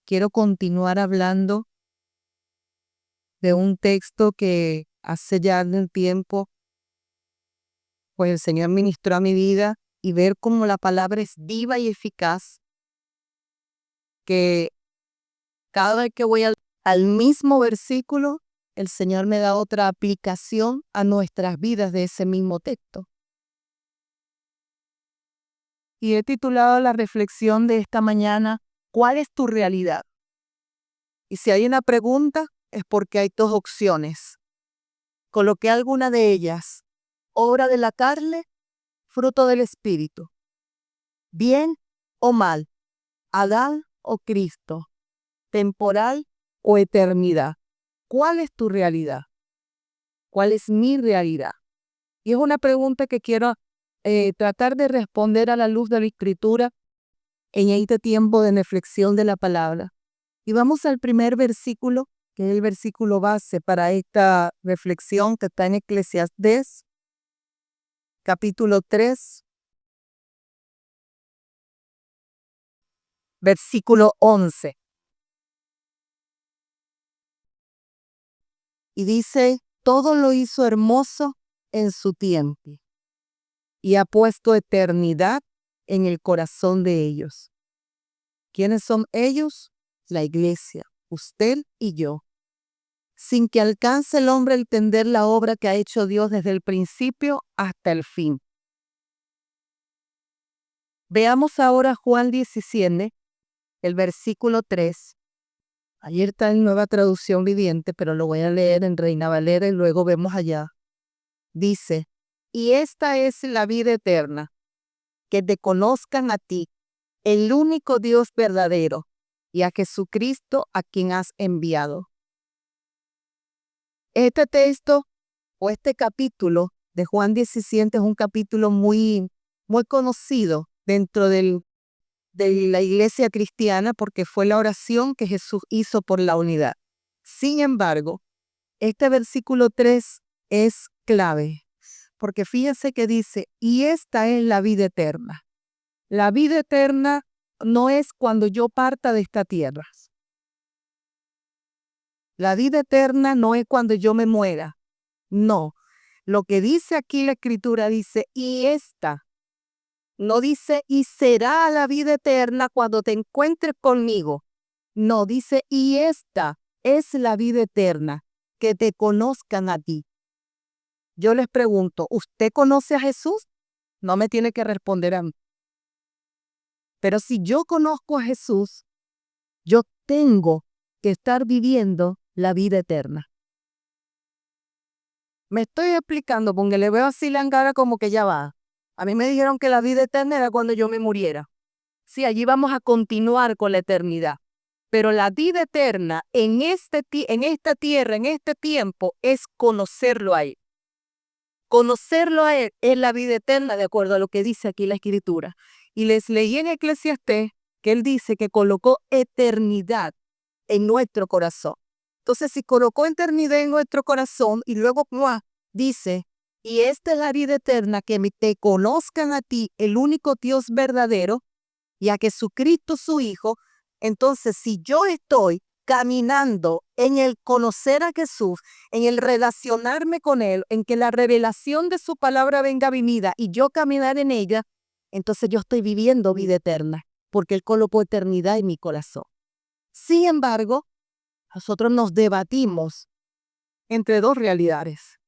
quiero continuar hablando de un texto que hace ya un tiempo, pues el Señor ministró a mi vida y ver cómo la palabra es viva y eficaz, que cada vez que voy al mismo versículo, el Señor me da otra aplicación a nuestras vidas de ese mismo texto. Y he titulado la reflexión de esta mañana, ¿cuál es tu realidad? Y si hay una pregunta, es porque hay dos opciones. Coloqué alguna de ellas, obra de la carne, fruto del Espíritu, bien o mal, Adán o Cristo, temporal o eternidad. ¿Cuál es tu realidad? ¿Cuál es mi realidad? Y es una pregunta que quiero tratar de responder a la luz de la Escritura en este tiempo de reflexión de la palabra. Y vamos al primer versículo, que es el versículo base para esta reflexión que está en Eclesiastés, capítulo 3, versículo 11. Y dice, todo lo hizo hermoso en su tiempo y ha puesto eternidad en el corazón de ellos. ¿Quiénes son ellos? La iglesia, usted y yo. Sin que alcance el hombre a entender la obra que ha hecho Dios desde el principio hasta el fin. Veamos ahora Juan 17, el versículo 3. Ayer está en Nueva Traducción Viviente, pero lo voy a leer en Reina Valera y luego vemos allá. Dice, y esta es la vida eterna, que te conozcan a ti, el único Dios verdadero, y a Jesucristo a quien has enviado. Este texto o este capítulo de Juan 17 es un capítulo muy conocido dentro de la iglesia cristiana porque fue la oración que Jesús hizo por la unidad. Sin embargo, este versículo 3 es clave, porque fíjense que dice, y esta es la vida eterna. La vida eterna no es cuando yo parta de esta tierra. La vida eterna no es cuando yo me muera. No. Lo que dice aquí la Escritura dice, y esta. No dice, y será la vida eterna cuando te encuentres conmigo. No, dice, y esta es la vida eterna, que te conozcan a ti. Yo les pregunto, ¿usted conoce a Jesús? No me tiene que responder a mí. Pero si yo conozco a Jesús, yo tengo que estar viviendo la vida eterna. Me estoy explicando porque le veo así la cara como que ya va. A mí me dijeron que la vida eterna era cuando yo me muriera. Sí, allí vamos a continuar con la eternidad. Pero la vida eterna en esta tierra, en este tiempo, es conocerlo a Él. Conocerlo a Él es la vida eterna, de acuerdo a lo que dice aquí la Escritura. Y les leí en Eclesiastés que Él dice que colocó eternidad en nuestro corazón. Entonces, si colocó eternidad en nuestro corazón y luego dice, y esta es la vida eterna, que te conozcan a ti, el único Dios verdadero, y a Jesucristo su Hijo. Entonces, si yo estoy caminando en el conocer a Jesús, en el relacionarme con Él, en que la revelación de su palabra venga a mi vida y yo caminar en ella, entonces yo estoy viviendo vida eterna, porque Él colocó eternidad en mi corazón. Sin embargo, nosotros nos debatimos entre dos realidades,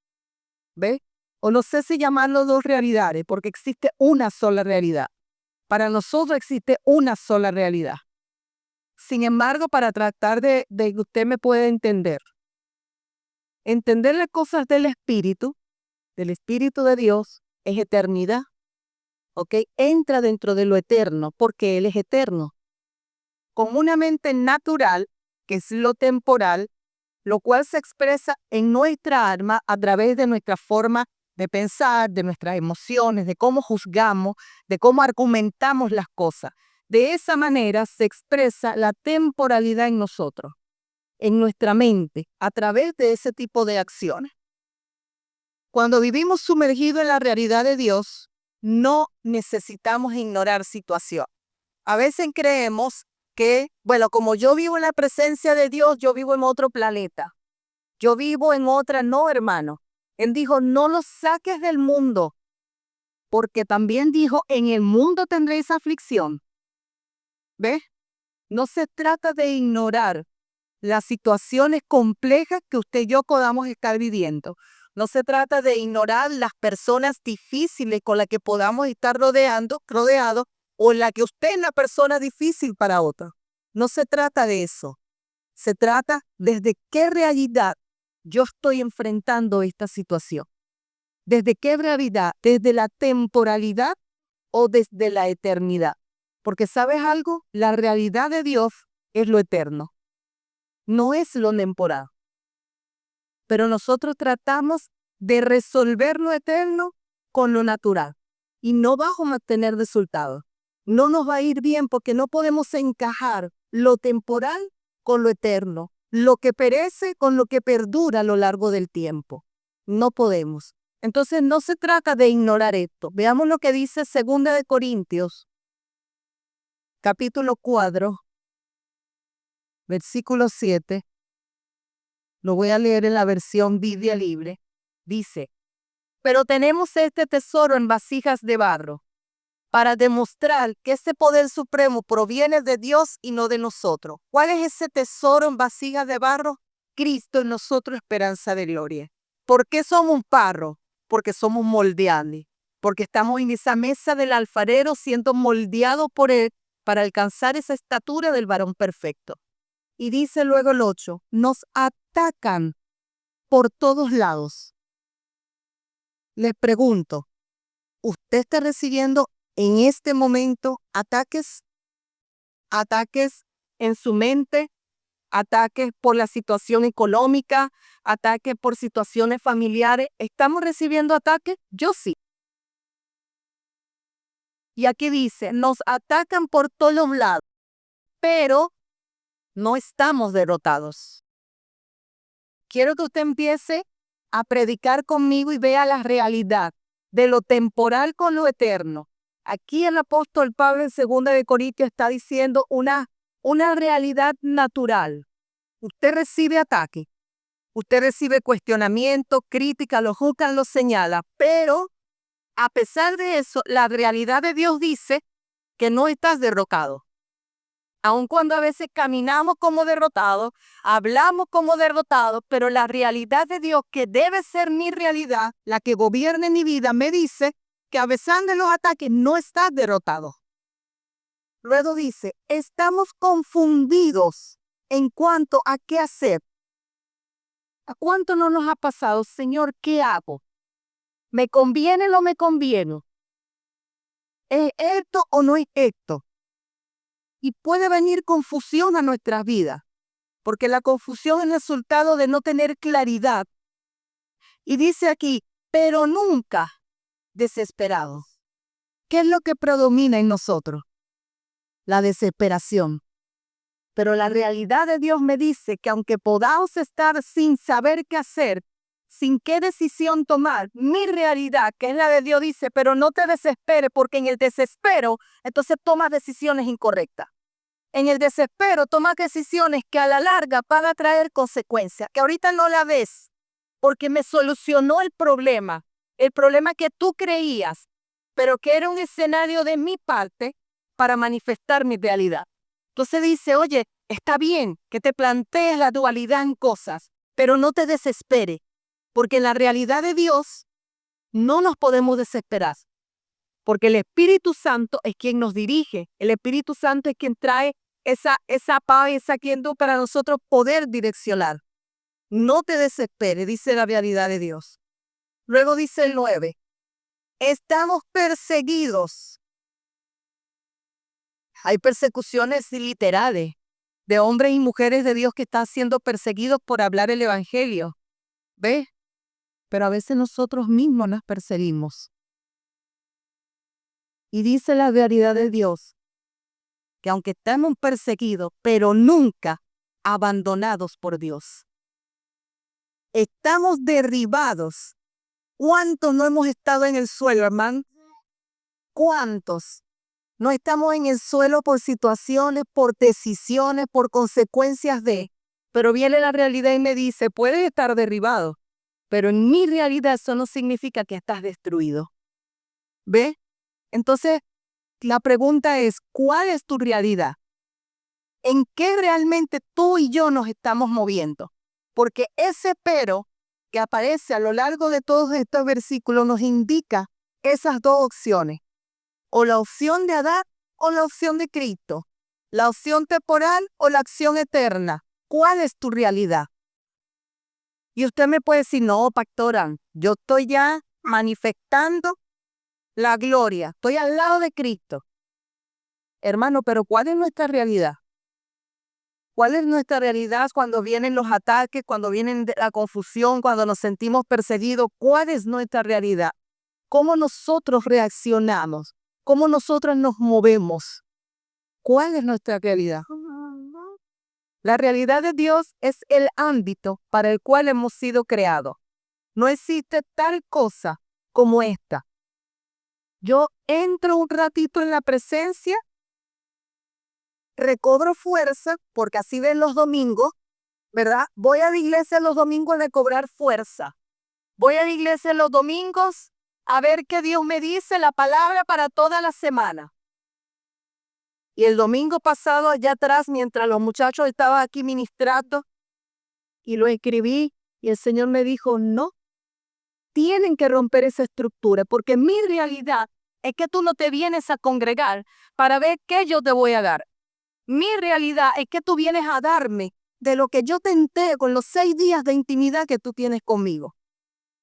¿ve? O no sé si llamarlo dos realidades, porque existe una sola realidad. Para nosotros existe una sola realidad. Sin embargo, para tratar de que usted me pueda entender las cosas del Espíritu de Dios, es eternidad, ¿ok? Entra dentro de lo eterno, porque Él es eterno. Con una mente natural, que es lo temporal, lo cual se expresa en nuestra alma a través de nuestra forma de pensar, de nuestras emociones, de cómo juzgamos, de cómo argumentamos las cosas. De esa manera se expresa la temporalidad en nosotros, en nuestra mente, a través de ese tipo de acciones. Cuando vivimos sumergidos en la realidad de Dios, no necesitamos ignorar situaciones. A veces creemos qué? Bueno, como yo vivo en la presencia de Dios, yo vivo en otro planeta. Yo vivo en otra, no, hermano. Él dijo, no los saques del mundo, porque también dijo, en el mundo tendréis aflicción. ¿Ves? No se trata de ignorar las situaciones complejas que usted y yo podamos estar viviendo. No se trata de ignorar las personas difíciles con las que podamos estar rodeados, o la que usted es la persona difícil para otra. No se trata de eso. Se trata desde qué realidad yo estoy enfrentando esta situación. ¿Desde qué realidad? ¿Desde la temporalidad o desde la eternidad? Porque ¿sabes algo? La realidad de Dios es lo eterno, no es lo temporal. Pero nosotros tratamos de resolver lo eterno con lo natural y no vamos a tener resultados. No nos va a ir bien porque no podemos encajar lo temporal con lo eterno, lo que perece con lo que perdura a lo largo del tiempo. No podemos. Entonces no se trata de ignorar esto. Veamos lo que dice 2 Corintios, capítulo 4, versículo 7. Lo voy a leer en la versión Biblia Libre. Dice, pero tenemos este tesoro en vasijas de barro, para demostrar que ese poder supremo proviene de Dios y no de nosotros. ¿Cuál es ese tesoro en vasijas de barro? Cristo en nosotros, esperanza de gloria. ¿Por qué somos un barro? Porque somos moldeables, porque estamos en esa mesa del alfarero siendo moldeados por Él para alcanzar esa estatura del varón perfecto. Y dice luego el 8, nos atacan por todos lados. Les pregunto, ¿usted está recibiendo en este momento ataques? Ataques en su mente, ataques por la situación económica, ataques por situaciones familiares. ¿Estamos recibiendo ataques? Yo sí. Y aquí dice, nos atacan por todos lados, pero no estamos derrotados. Quiero que usted empiece a predicar conmigo y vea la realidad de lo temporal con lo eterno. Aquí el apóstol Pablo en 2 Corintios está diciendo una realidad natural. Usted recibe ataque, usted recibe cuestionamiento, crítica, lo juzgan, lo señala, pero a pesar de eso, la realidad de Dios dice que no estás derrotado. Aun cuando a veces caminamos como derrotados, hablamos como derrotados, pero la realidad de Dios, que debe ser mi realidad, la que gobierne mi vida, me dice que a pesar de los ataques no estás derrotado. Luego dice, estamos confundidos en cuanto a qué hacer. ¿A cuánto no nos ha pasado, Señor, qué hago? ¿Me conviene o no me conviene? ¿Es esto o no es esto? Y puede venir confusión a nuestras vidas, porque la confusión es el resultado de no tener claridad. Y dice aquí, pero nunca desesperados. ¿Qué es lo que predomina en nosotros? La desesperación. Pero la realidad de Dios me dice que aunque podamos estar sin saber qué hacer, sin qué decisión tomar, mi realidad, que es la de Dios, dice, pero no te desesperes, porque en el desespero, entonces tomas decisiones incorrectas. En el desespero tomas decisiones que a la larga van a traer consecuencias, que ahorita no la ves, porque me solucionó el problema que tú creías, pero que era un escenario de mi parte para manifestar mi realidad. Entonces dice, oye, está bien que te plantees la dualidad en cosas, pero no te desesperes, porque en la realidad de Dios no nos podemos desesperar, porque el Espíritu Santo es quien nos dirige, el Espíritu Santo es quien trae esa paz, esa quietud para nosotros poder direccionar. No te desesperes, dice la realidad de Dios. Luego dice el 9, estamos perseguidos. Hay persecuciones literales de hombres y mujeres de Dios que están siendo perseguidos por hablar el evangelio. ¿Ves? Pero a veces nosotros mismos nos perseguimos. Y dice la realidad de Dios que aunque estamos perseguidos, pero nunca abandonados por Dios. Estamos derribados. ¿Cuántos no hemos estado en el suelo, hermano? ¿Cuántos? No estamos en el suelo por situaciones, por decisiones, por consecuencias de. Pero viene la realidad y me dice, puedes estar derribado, pero en mi realidad eso no significa que estás destruido. ¿Ve? Entonces, la pregunta es, ¿cuál es tu realidad? ¿En qué realmente tú y yo nos estamos moviendo? Porque ese pero que aparece a lo largo de todos estos versículos nos indica esas dos opciones. O la opción de Adán o la opción de Cristo. La opción temporal o la acción eterna. ¿Cuál es tu realidad? Y usted me puede decir, no, pastora, yo estoy ya manifestando la gloria. Estoy al lado de Cristo. Hermano, pero ¿cuál es nuestra realidad? ¿Cuál es nuestra realidad cuando vienen los ataques, cuando viene la confusión, cuando nos sentimos perseguidos? ¿Cuál es nuestra realidad? ¿Cómo nosotros reaccionamos? ¿Cómo nosotros nos movemos? ¿Cuál es nuestra realidad? La realidad de Dios es el ámbito para el cual hemos sido creados. No existe tal cosa como esta. Yo entro un ratito en la presencia, recobro fuerza, porque así ven los domingos, ¿verdad? Voy a la iglesia los domingos a recobrar fuerza. Voy a la iglesia los domingos a ver qué Dios me dice, la palabra para toda la semana. Y el domingo pasado, allá atrás, mientras los muchachos estaban aquí ministrando, y lo escribí, y el Señor me dijo, no, tienen que romper esa estructura, porque mi realidad es que tú no te vienes a congregar para ver qué yo te voy a dar. Mi realidad es que tú vienes a darme de lo que yo te entrego con los 6 días de intimidad que tú tienes conmigo.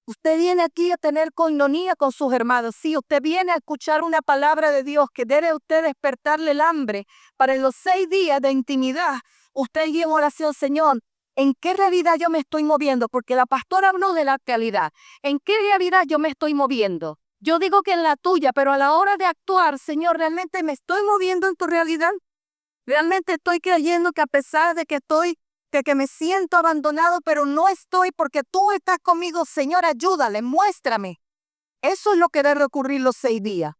Usted viene aquí a tener coinonía con sus hermanos. Sí, usted viene a escuchar una palabra de Dios que debe usted despertarle el hambre para en los 6 días de intimidad. Usted guía en oración, Señor, ¿en qué realidad yo me estoy moviendo? Porque la pastora habló de la realidad. ¿En qué realidad yo me estoy moviendo? Yo digo que en la tuya, pero a la hora de actuar, Señor, ¿realmente me estoy moviendo en tu realidad? ¿Realmente estoy creyendo que a pesar de que me siento abandonado, pero no estoy porque tú estás conmigo? Señor, ayúdale, muéstrame. Eso es lo que debe ocurrir los 6 días.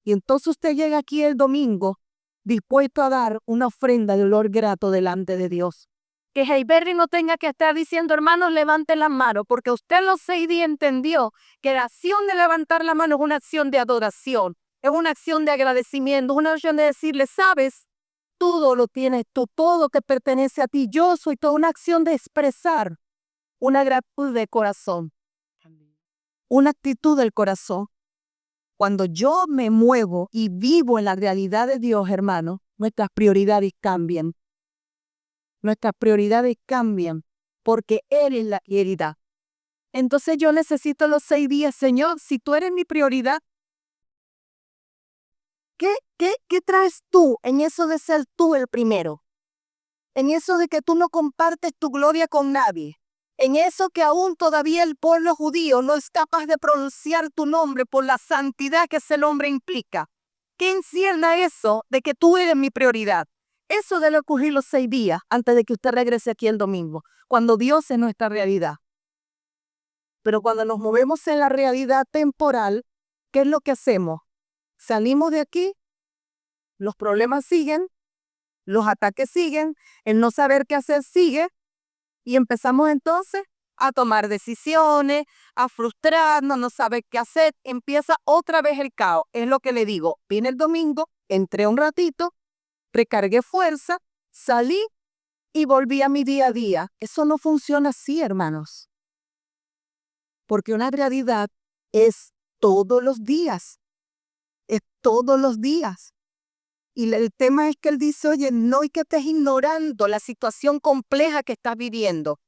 Y entonces usted llega aquí el domingo dispuesto a dar una ofrenda de olor grato delante de Dios. Que Heiberry no tenga que estar diciendo, hermanos, levanten las manos, porque usted en los 6 días entendió que la acción de levantar la mano es una acción de adoración, es una acción de agradecimiento, es una acción de decirle, sabes, todo lo tienes tú, todo te pertenece a ti. Yo soy toda una acción de expresar una gratitud de corazón, una actitud del corazón. Cuando yo me muevo y vivo en la realidad de Dios, hermano, nuestras prioridades cambian. Nuestras prioridades cambian porque Él es la prioridad. Entonces yo necesito los 6 días, Señor, si tú eres mi prioridad, ¿qué traes tú en eso de ser tú el primero? En eso de que tú no compartes tu gloria con nadie. En eso que aún todavía el pueblo judío no es capaz de pronunciar tu nombre por la santidad que ese nombre implica. ¿Qué encierra eso de que tú eres mi prioridad? Eso debe ocurrir los 6 días antes de que usted regrese aquí el domingo, cuando Dios es nuestra realidad. Pero cuando nos movemos en la realidad temporal, ¿qué es lo que hacemos? Salimos de aquí, los problemas siguen, los ataques siguen, el no saber qué hacer sigue, y empezamos entonces a tomar decisiones, a frustrarnos, no saber qué hacer, empieza otra vez el caos. Es lo que le digo, vine el domingo, entré un ratito, recargué fuerza, salí y volví a mi día a día. Eso no funciona así, hermanos. Porque una realidad es todos los días, es todos los días. Y el tema es que él dice, oye, no hay que estés ignorando la situación compleja que estás viviendo.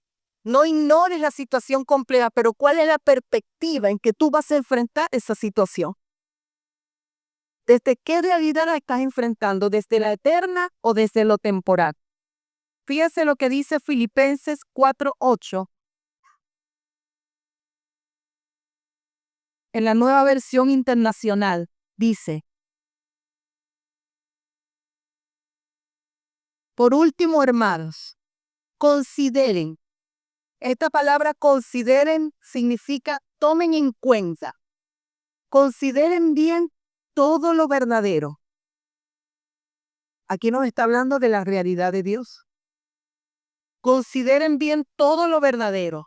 No ignores la situación compleja, pero ¿cuál es la perspectiva en que tú vas a enfrentar esa situación? ¿Desde qué realidad la estás enfrentando? ¿Desde la eterna o desde lo temporal? Fíjese lo que dice Filipenses 4:8. En la Nueva Versión Internacional dice, por último, hermanos, consideren. Esta palabra consideren significa tomen en cuenta. Consideren bien todo lo verdadero, Aquí nos está hablando de la realidad de Dios. Consideren bien todo lo verdadero,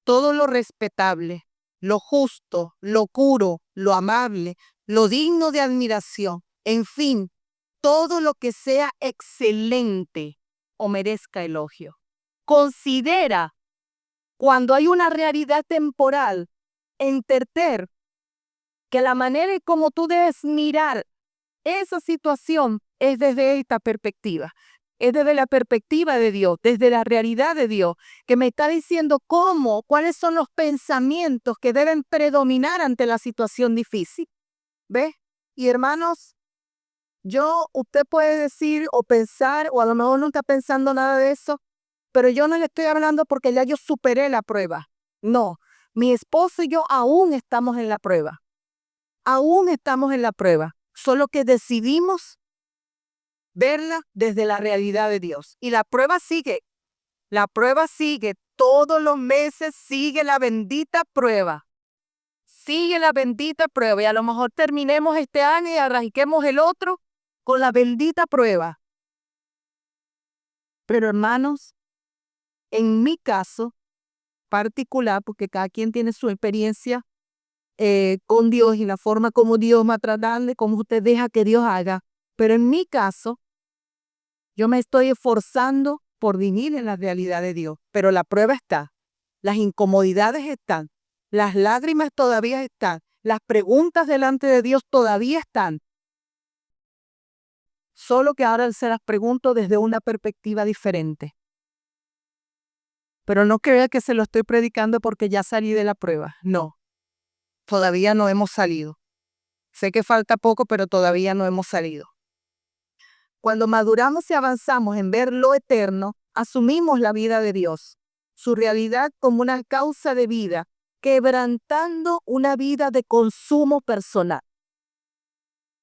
todo lo respetable, lo justo, lo puro, lo amable, lo digno de admiración, en fin, todo lo que sea excelente o merezca elogio. Considera cuando hay una realidad temporal, entender que la manera en cómo tú debes mirar esa situación es desde esta perspectiva. Es desde la perspectiva de Dios, desde la realidad de Dios, que me está diciendo cuáles son los pensamientos que deben predominar ante la situación difícil. ¿Ves? Y hermanos, usted puede decir o pensar, o a lo mejor no está pensando nada de eso, pero yo no le estoy hablando porque ya yo superé la prueba. No, mi esposo y yo aún estamos en la prueba. Aún estamos en la prueba, solo que decidimos verla desde la realidad de Dios. Y la prueba sigue, todos los meses sigue la bendita prueba. Sigue la bendita prueba y a lo mejor terminemos este año y arranquemos el otro con la bendita prueba. Pero hermanos, en mi caso particular, porque cada quien tiene su experiencia con Dios y la forma como Dios va a tratarle, como usted deja que Dios haga. Pero en mi caso, yo me estoy esforzando por vivir en la realidad de Dios. Pero la prueba está, las incomodidades están, las lágrimas todavía están, las preguntas delante de Dios todavía están. Solo que ahora se las pregunto desde una perspectiva diferente. Pero no crea que se lo estoy predicando porque ya salí de la prueba. No, todavía no hemos salido. Sé que falta poco, pero todavía no hemos salido. Cuando maduramos y avanzamos en ver lo eterno, asumimos la vida de Dios, su realidad como una causa de vida, quebrantando una vida de consumo personal.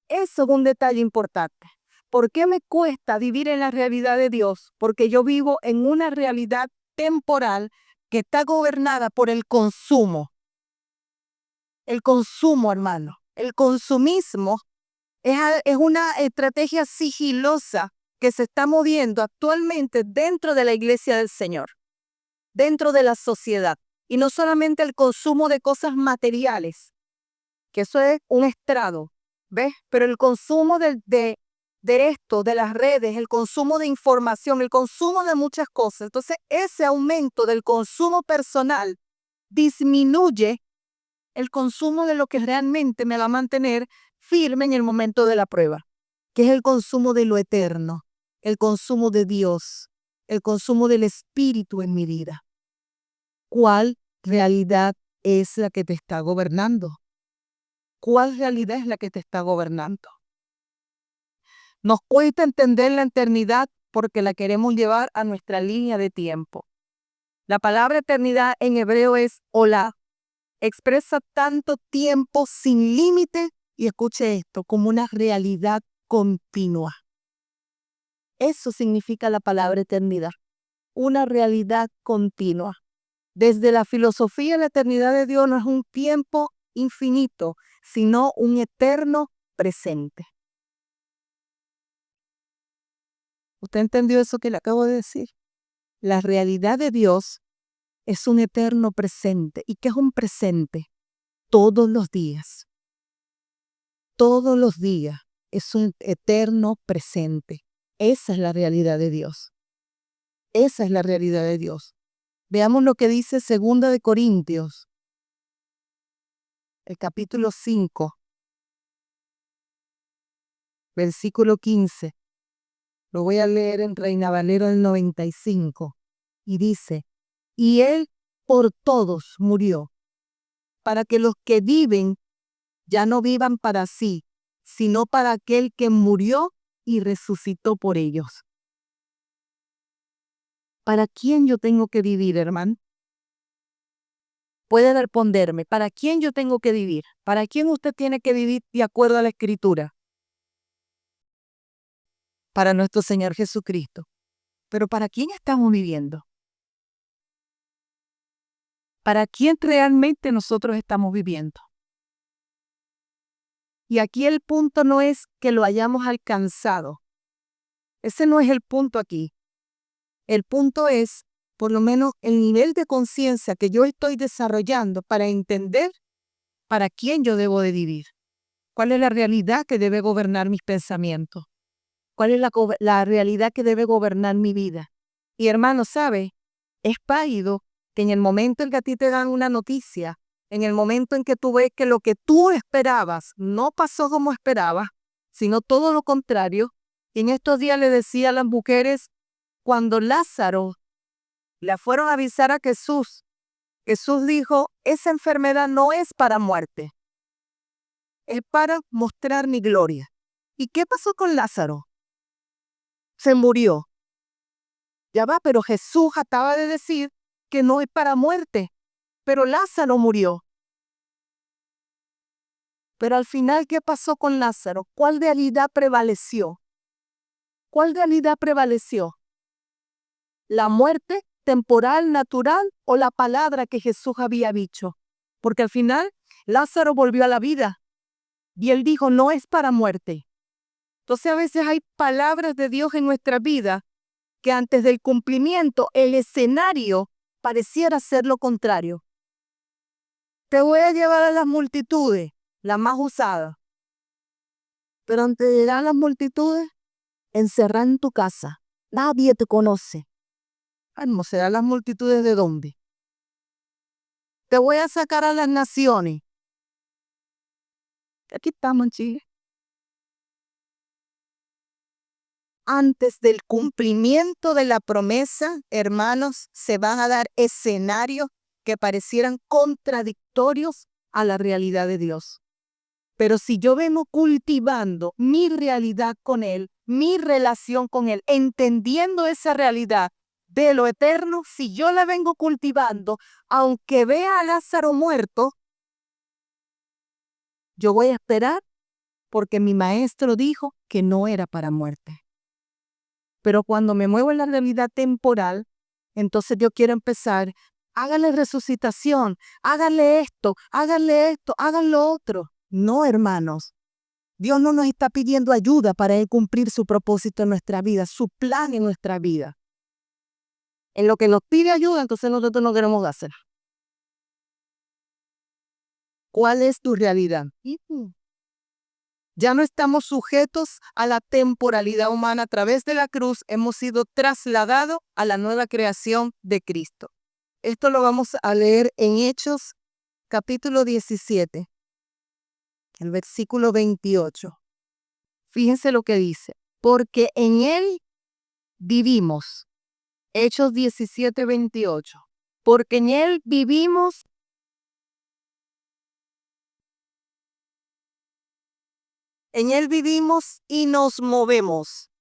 Eso es un detalle importante. ¿Por qué me cuesta vivir en la realidad de Dios? Porque yo vivo en una realidad temporal que está gobernada por el consumo. El consumo, hermano. El consumismo es una estrategia sigilosa que se está moviendo actualmente dentro de la iglesia del Señor, dentro de la sociedad. Y no solamente el consumo de cosas materiales, que eso es un estrado, ¿ves? Pero el consumo de esto, de las redes, el consumo de información, el consumo de muchas cosas. Entonces, ese aumento del consumo personal disminuye el consumo de lo que realmente me va a mantener firme en el momento de la prueba, que es el consumo de lo eterno, el consumo de Dios, el consumo del Espíritu en mi vida. ¿Cuál realidad es la que te está gobernando? ¿Cuál realidad es la que te está gobernando? Nos cuesta entender la eternidad porque la queremos llevar a nuestra línea de tiempo. La palabra eternidad en hebreo es olá. Expresa tanto tiempo sin límite y escuche esto, como una realidad continua. Eso significa la palabra eternidad, una realidad continua. Desde la filosofía, la eternidad de Dios no es un tiempo infinito, sino un eterno presente. ¿Usted entendió eso que le acabo de decir? La realidad de Dios es un eterno presente. ¿Y qué es un presente? Todos los días. Todos los días es un eterno presente. Esa es la realidad de Dios. Esa es la realidad de Dios. Veamos lo que dice 2 de Corintios, el capítulo 5, versículo 15. Lo voy a leer en Reina Valera del 95. Y dice, y Él por todos murió, para que los que viven ya no vivan para sí, sino para aquel que murió y resucitó por ellos. ¿Para quién yo tengo que vivir, hermano? Puede responderme, ¿para quién yo tengo que vivir? ¿Para quién usted tiene que vivir de acuerdo a la Escritura? Para nuestro Señor Jesucristo. Pero ¿para quién estamos viviendo? ¿Para quién realmente nosotros estamos viviendo? Y aquí el punto no es que lo hayamos alcanzado. Ese no es el punto aquí. El punto es, por lo menos, el nivel de conciencia que yo estoy desarrollando para entender para quién yo debo de vivir. ¿Cuál es la realidad que debe gobernar mis pensamientos? ¿Cuál es la realidad que debe gobernar mi vida? Y hermano, ¿sabe? Es válido que en el momento en que a ti te dan una noticia, en el momento en que tú ves que lo que tú esperabas no pasó como esperabas, sino todo lo contrario, y en estos días le decía a las mujeres, cuando Lázaro le fueron a avisar a Jesús, Jesús dijo, esa enfermedad no es para muerte, es para mostrar mi gloria. ¿Y qué pasó con Lázaro? Se murió. Ya va, pero Jesús acaba de decir que no es para muerte, pero Lázaro murió. Pero al final, ¿qué pasó con Lázaro? ¿Cuál realidad prevaleció? ¿Cuál realidad prevaleció? ¿La muerte temporal, natural o la palabra que Jesús había dicho? Porque al final Lázaro volvió a la vida y él dijo, no es para muerte. Entonces a veces hay palabras de Dios en nuestra vida que antes del cumplimiento el escenario pareciera ser lo contrario. Te voy a llevar a las multitudes, las más usadas. Pero antes de llegar a las multitudes, encerrar en tu casa. Nadie te conoce. No serán las multitudes de dónde. Te voy a sacar a las naciones. Aquí estamos en Chile. Antes del cumplimiento de la promesa, hermanos, se van a dar escenarios que parecieran contradictorios a la realidad de Dios. Pero si yo vengo cultivando mi realidad con Él, mi relación con Él, entendiendo esa realidad de lo eterno, si yo la vengo cultivando, aunque vea a Lázaro muerto, yo voy a esperar porque mi maestro dijo que no era para muerte. Pero cuando me muevo en la realidad temporal, entonces yo quiero empezar, háganle resucitación, háganle esto, háganle lo otro. No, hermanos. Dios no nos está pidiendo ayuda para Él cumplir su propósito en nuestra vida, su plan en nuestra vida. En lo que nos pide ayuda, entonces nosotros no queremos hacer. ¿Cuál es tu realidad? Ya no estamos sujetos a la temporalidad humana. A través de la cruz hemos sido trasladados a la nueva creación de Cristo. Esto lo vamos a leer en Hechos capítulo 17, el versículo 28. Fíjense lo que dice. Porque en Él vivimos. Hechos 17, 28. Porque en Él vivimos. En Él vivimos y nos movemos.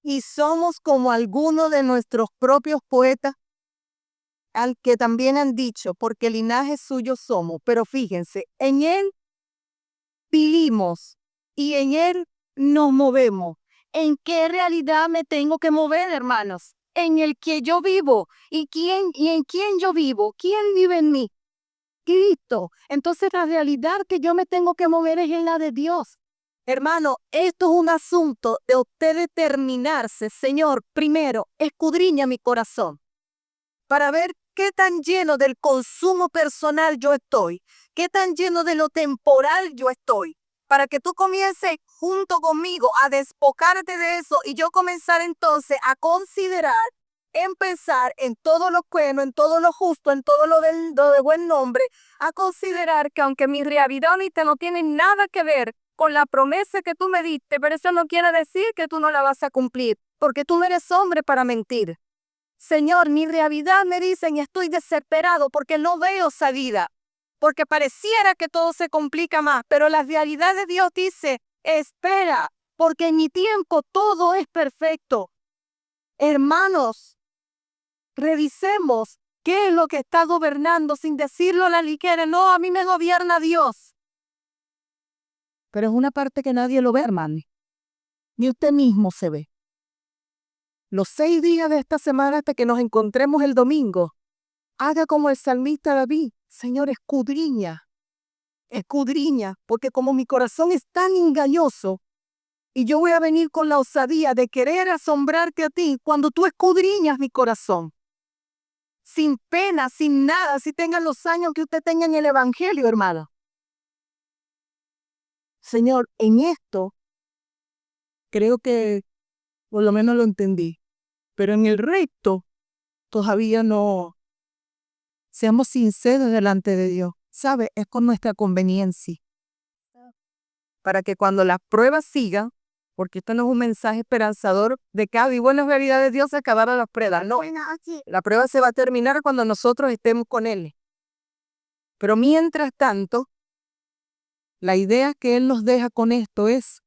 Y somos como algunos de nuestros propios poetas, al que también han dicho, porque linaje suyo somos. Pero fíjense, en Él vivimos y en Él nos movemos. ¿En qué realidad me tengo que mover, hermanos? En el que yo vivo. ¿Y en quién yo vivo? ¿Quién vive en mí? Cristo. Entonces la realidad que yo me tengo que mover es en la de Dios. Hermano, esto es un asunto de usted determinarse. Señor, primero, escudriña mi corazón para ver qué tan lleno del consumo personal yo estoy, qué tan lleno de lo temporal yo estoy, para que tú comiences junto conmigo a despojarte de eso y yo comenzar entonces a considerar, empezar en todo lo bueno, en todo lo justo, en todo lo de buen nombre, a considerar que aunque mi realidad ahorita no tiene nada que ver con la promesa que tú me diste, pero eso no quiere decir que tú no la vas a cumplir, porque tú no eres hombre para mentir. Señor, mi realidad me dicen y estoy desesperado porque no veo salida, porque pareciera que todo se complica más, pero la realidad de Dios dice, espera, porque en mi tiempo todo es perfecto. Hermanos, revisemos qué es lo que está gobernando sin decirlo a la ligera. No, a mí me gobierna Dios. Pero es una parte que nadie lo ve, hermano. Ni usted mismo se ve. Los 6 días de esta semana hasta que nos encontremos el domingo, haga como el salmista David. Señor, escudriña, porque como mi corazón es tan engañoso, Y yo voy a venir con la osadía de querer asombrarte a ti cuando tú escudriñas mi corazón. Sin pena, sin nada, si tengan los años que usted tenga en el Evangelio, hermano. Señor, en esto creo que por lo menos lo entendí. Pero en el resto todavía no. Seamos sinceros delante de Dios. ¿Sabe? Es con nuestra conveniencia. Para que cuando las pruebas sigan, porque esto no es un mensaje esperanzador de que vivo en la realidad de Dios se acabaron las pruebas. No, la prueba se va a terminar cuando nosotros estemos con Él. Pero mientras tanto, la idea que Él nos deja con esto es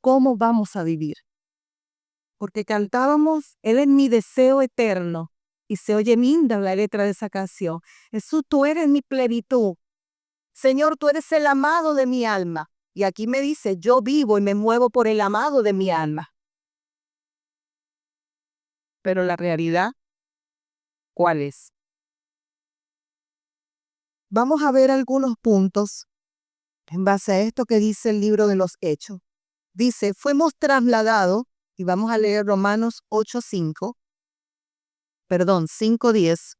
cómo vamos a vivir. Porque cantábamos, Él es mi deseo eterno. Y se oye linda la letra de esa canción. Jesús, tú eres mi plenitud. Señor, tú eres el amado de mi alma. Y aquí me dice, yo vivo y me muevo por el amado de mi alma. Pero la realidad, ¿cuál es? Vamos a ver algunos puntos en base a esto que dice el libro de los Hechos. Dice, fuimos trasladados, y vamos a leer Romanos 5:10.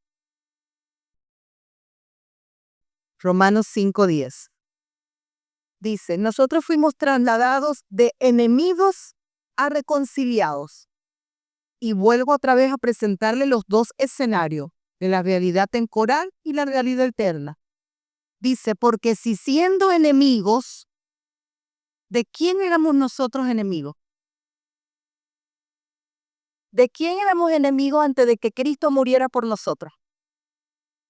Romanos 5:10. Dice, nosotros fuimos trasladados de enemigos a reconciliados. Y vuelvo otra vez a presentarle los dos escenarios, de la realidad temporal y la realidad eterna. Dice, porque si siendo enemigos, ¿de quién éramos nosotros enemigos? ¿De quién éramos enemigos antes de que Cristo muriera por nosotros?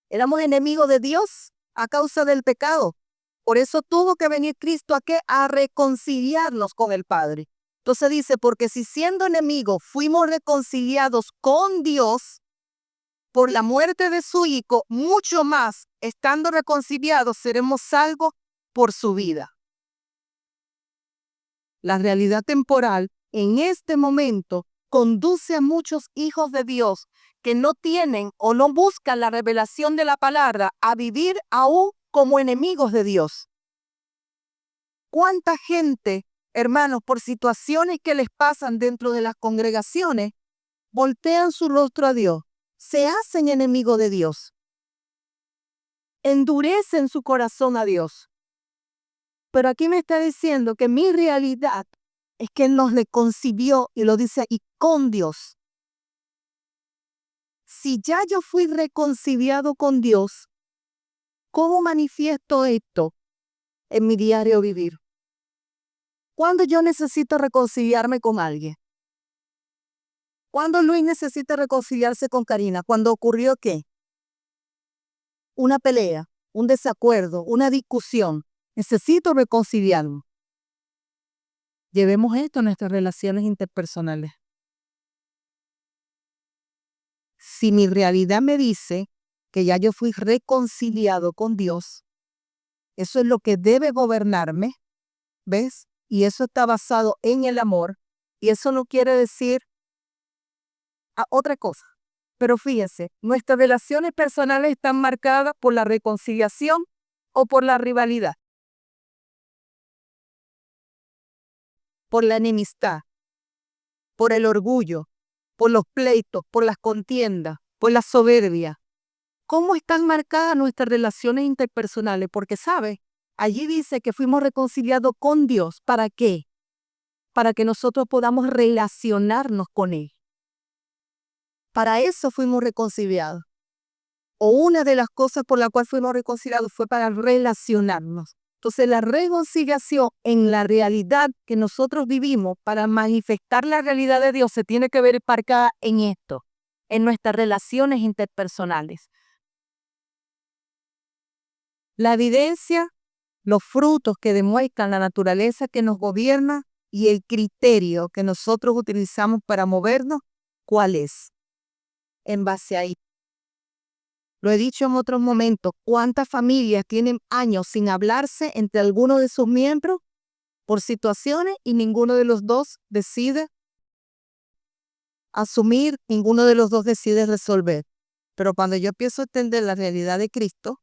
Éramos enemigos de Dios a causa del pecado. Por eso tuvo que venir Cristo ¿a qué? A reconciliarnos con el Padre. Entonces dice, porque si siendo enemigos fuimos reconciliados con Dios por la muerte de su Hijo, mucho más, estando reconciliados, seremos salvos por su vida. La realidad temporal en este momento conduce a muchos hijos de Dios que no tienen o no buscan la revelación de la palabra a vivir aún como enemigos de Dios. ¿Cuánta gente, hermanos, por situaciones que les pasan dentro de las congregaciones, voltean su rostro a Dios, se hacen enemigos de Dios, endurecen su corazón a Dios? Pero aquí me está diciendo que mi realidad es que Él nos reconcilió, y lo dice aquí, con Dios. Si ya yo fui reconciliado con Dios, ¿cómo manifiesto esto en mi diario vivir? ¿Cuándo yo necesito reconciliarme con alguien? ¿Cuándo Luis necesita reconciliarse con Karina? ¿Cuándo ocurrió qué? Una pelea, un desacuerdo, una discusión. Necesito reconciliarme. Llevemos esto a nuestras relaciones interpersonales. Si mi realidad me dice que ya yo fui reconciliado con Dios, eso es lo que debe gobernarme, ¿ves? Y eso está basado en el amor, y eso no quiere decir otra cosa. Pero fíjense, nuestras relaciones personales están marcadas por la reconciliación o por la rivalidad, por la enemistad, por el orgullo, por los pleitos, por las contiendas, por la soberbia. ¿Cómo están marcadas nuestras relaciones interpersonales? Porque, ¿sabe? Allí dice que fuimos reconciliados con Dios. ¿Para qué? Para que nosotros podamos relacionarnos con Él. Para eso fuimos reconciliados. O una de las cosas por la cual fuimos reconciliados fue para relacionarnos. Entonces, la reconciliación en la realidad que nosotros vivimos para manifestar la realidad de Dios se tiene que ver marcada en esto, en nuestras relaciones interpersonales. La evidencia, los frutos que demuestran la naturaleza que nos gobierna y el criterio que nosotros utilizamos para movernos, ¿cuál es? En base a ahí. Lo he dicho en otros momentos, ¿cuántas familias tienen años sin hablarse entre algunos de sus miembros por situaciones y ninguno de los dos decide asumir, ninguno de los dos decide resolver? Pero cuando yo empiezo a entender la realidad de Cristo,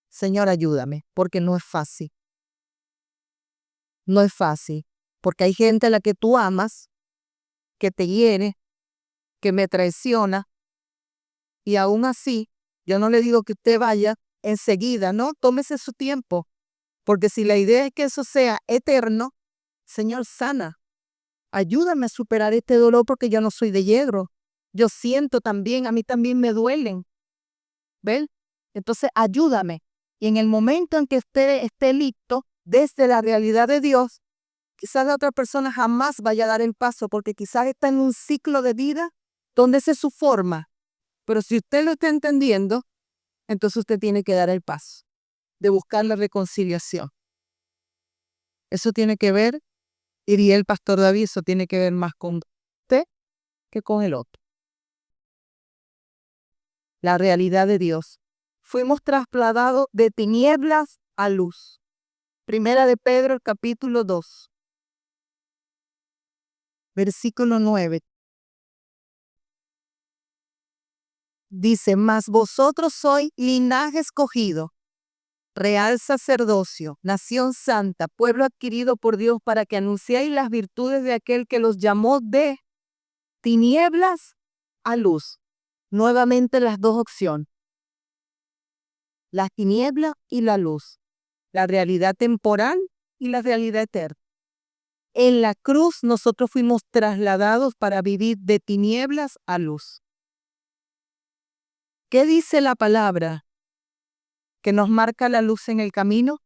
Señor, ayúdame, porque no es fácil. No es fácil. Porque hay gente a la que tú amas, que te hiere, que me traiciona, y aún así, yo no le digo que usted vaya enseguida, no, tómese su tiempo, porque si la idea es que eso sea eterno, Señor, sana, ayúdame a superar este dolor porque yo no soy de hierro. Yo siento también, a mí también me duelen. ¿Ven? Entonces, ayúdame. Y en el momento en que usted esté listo, desde la realidad de Dios, quizás la otra persona jamás vaya a dar el paso porque quizás está en un ciclo de vida donde esa es su forma. Pero si usted lo está entendiendo, entonces usted tiene que dar el paso de buscar la reconciliación. Eso tiene que ver, diría el pastor David, eso tiene que ver más con usted que con el otro. La realidad de Dios. Fuimos trasladados de tinieblas a luz. Primera de Pedro, el capítulo 2, versículo 9. Dice, mas vosotros sois linaje escogido, real sacerdocio, nación santa, pueblo adquirido por Dios para que anunciéis las virtudes de aquel que los llamó de tinieblas a luz. Nuevamente las dos opciones, la tiniebla y la luz, la realidad temporal y la realidad eterna. En la cruz nosotros fuimos trasladados para vivir de tinieblas a luz. ¿Qué dice la palabra que nos marca la luz en el camino?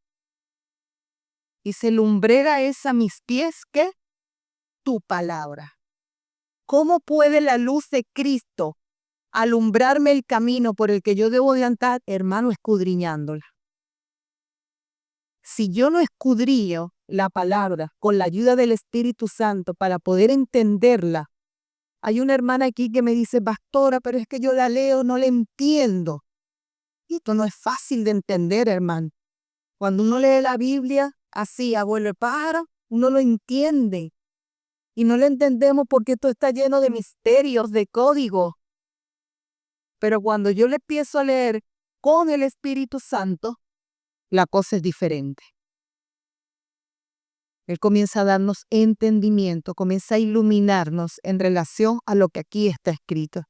Dice, lumbrera es a mis pies, ¿qué? Tu palabra. ¿Cómo puede la luz de Cristo alumbrarme el camino por el que yo debo de andar, hermano, escudriñándola? Si yo no escudriño la palabra con la ayuda del Espíritu Santo para poder entenderla, hay una hermana aquí que me dice, pastora, pero es que yo la leo, no la entiendo. Y esto no es fácil de entender, hermano. Cuando uno lee la Biblia, así, abuelo de pájaro, uno lo entiende. Y no lo entendemos porque esto está lleno de misterios, de códigos. Pero cuando yo le empiezo a leer con el Espíritu Santo, la cosa es diferente. Él comienza a darnos entendimiento, comienza a iluminarnos en relación a lo que aquí está escrito.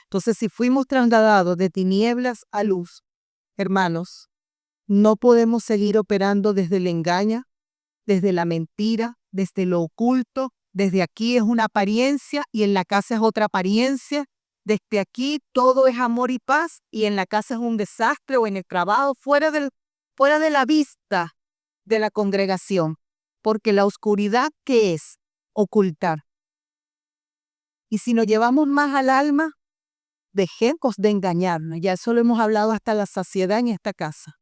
Entonces, si fuimos trasladados de tinieblas a luz, hermanos, no podemos seguir operando desde el engaño, desde la mentira, desde lo oculto. Desde aquí es una apariencia y en la casa es otra apariencia. Desde aquí todo es amor y paz y en la casa es un desastre o en el trabajo, fuera de la vista de la congregación. Porque la oscuridad, ¿qué es? Ocultar. Y si nos llevamos más al alma, dejemos de engañarnos. Ya eso lo hemos hablado hasta la saciedad en esta casa.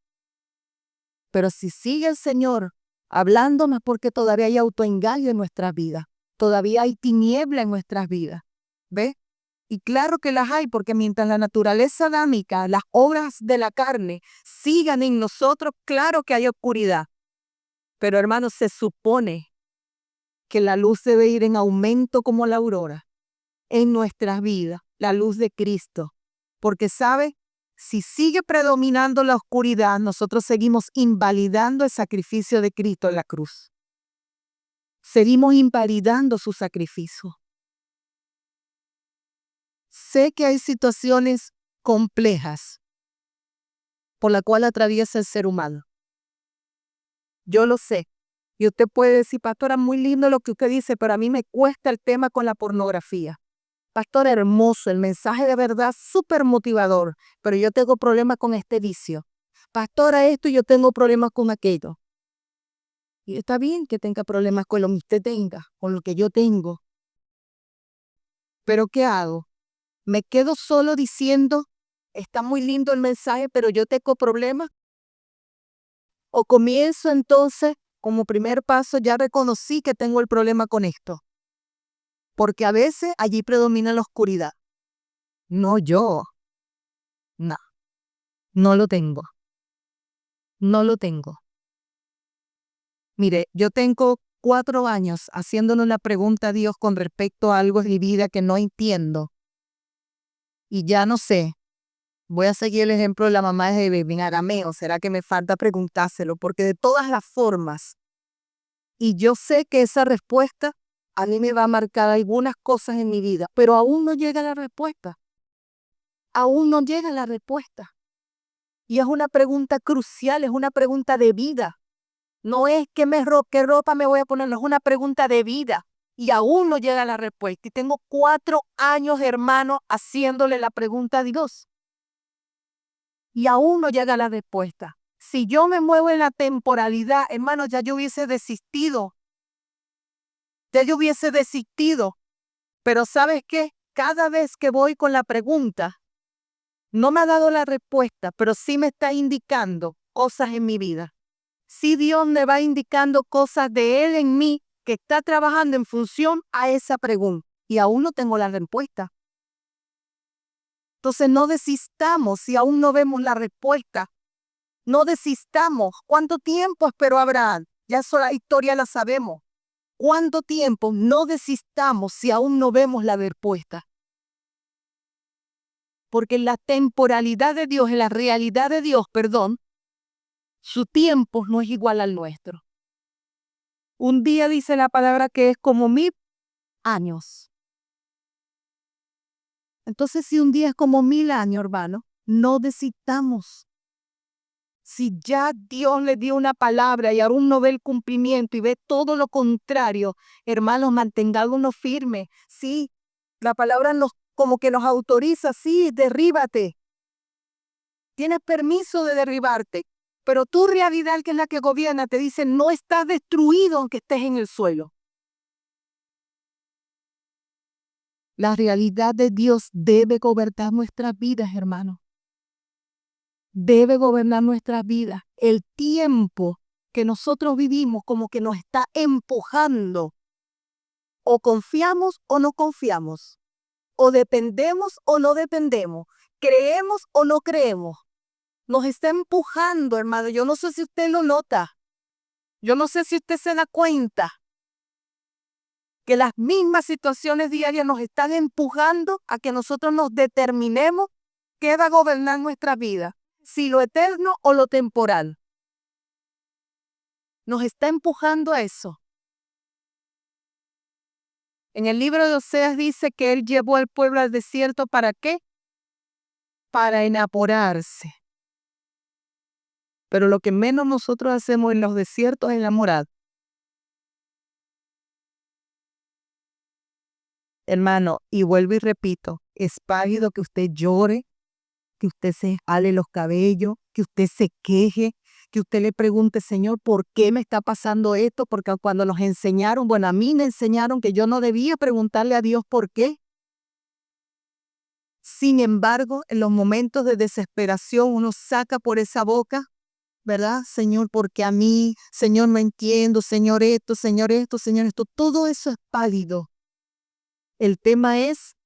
Pero si sigue el Señor hablándonos porque todavía hay autoengaño en nuestras vidas, todavía hay tiniebla en nuestras vidas. ¿Ves? Y claro que las hay, porque mientras la naturaleza adámica, las obras de la carne sigan en nosotros, claro que hay oscuridad. Pero hermanos, se supone que la luz debe ir en aumento como la aurora en nuestras vidas, la luz de Cristo. Porque, ¿sabe? Si sigue predominando la oscuridad, nosotros seguimos invalidando el sacrificio de Cristo en la cruz. Seguimos invalidando su sacrificio. Sé que hay situaciones complejas por las cuales atraviesa el ser humano. Yo lo sé. Y usted puede decir, pastora, muy lindo lo que usted dice, pero a mí me cuesta el tema con la pornografía. Pastor, hermoso, el mensaje de verdad súper motivador, pero yo tengo problemas con este vicio. Pastora, esto y yo tengo problemas con aquello. Y está bien que tenga problemas con lo que usted tenga, con lo que yo tengo. Pero ¿qué hago? ¿Me quedo solo diciendo, está muy lindo el mensaje, pero yo tengo problemas? ¿O comienzo entonces, como primer paso, ya reconocí que tengo el problema con esto? Porque a veces allí predomina la oscuridad. No yo. No, no lo tengo. No lo tengo. Mire, yo tengo 4 años haciéndole una pregunta a Dios con respecto a algo en mi vida que no entiendo. Y ya no sé. Voy a seguir el ejemplo de la mamá de Baby en arameo. ¿Será que me falta preguntárselo? Porque de todas las formas Y yo sé que esa respuesta a mí me va a marcar algunas cosas en mi vida, pero aún no llega la respuesta. Aún no llega la respuesta. Y es una pregunta crucial, es una pregunta de vida. No es qué ropa me voy a poner, no, es una pregunta de vida. Y aún no llega la respuesta. Y tengo 4 años, hermano, haciéndole la pregunta a Dios. Y aún no llega la respuesta. Si yo me muevo en la temporalidad, hermano, ya yo hubiese desistido. Ya yo hubiese desistido. Pero ¿sabes qué? Cada vez que voy con la pregunta, no me ha dado la respuesta, pero sí me está indicando cosas en mi vida. Sí, Dios me va indicando cosas de Él en mí que está trabajando en función a esa pregunta. Y aún no tengo la respuesta. Entonces no desistamos si aún no vemos la respuesta. No desistamos. ¿Cuánto tiempo esperó Abraham? Ya eso la historia la sabemos. ¿Cuánto tiempo? No desistamos si aún no vemos la respuesta. Porque en la temporalidad de Dios, en la realidad de Dios, perdón, su tiempo no es igual al nuestro. Un día dice la palabra que es como 1000 años. Entonces, si un día es como 1000 años, hermano, no desistamos. Si ya Dios le dio una palabra y aún no ve el cumplimiento y ve todo lo contrario, hermanos, mantengámonos firmes. Sí, la palabra nos como que nos autoriza, sí, derríbate. Tienes permiso de derribarte, pero tu realidad, que es la que gobierna, te dice, no estás destruido aunque estés en el suelo. La realidad de Dios debe gobernar nuestras vidas, hermano. Debe gobernar nuestras vidas. El tiempo que nosotros vivimos como que nos está empujando. O confiamos o no confiamos. O dependemos o no dependemos. Creemos o no creemos. Nos está empujando, hermano. Yo no sé si usted lo nota. Yo no sé si usted se da cuenta que las mismas situaciones diarias nos están empujando a que nosotros nos determinemos qué va a gobernar nuestra vida, si lo eterno o lo temporal. Nos está empujando a eso. En el libro de Oseas dice que él llevó al pueblo al desierto, ¿para qué? Para enamorarse. Pero lo que menos nosotros hacemos en los desiertos es enamorar. Hermano, y vuelvo y repito, es válido que usted llore, que usted se jale los cabellos, que usted se queje, que usted le pregunte, Señor, ¿por qué me está pasando esto? Porque cuando nos enseñaron, bueno, a mí me enseñaron que yo no debía preguntarle a Dios por qué. Sin embargo, en los momentos de desesperación uno saca por esa boca, ¿verdad? Señor, porque a mí, Señor, no entiendo, Señor esto, Señor esto, Señor esto. Todo eso es válido. El tema es,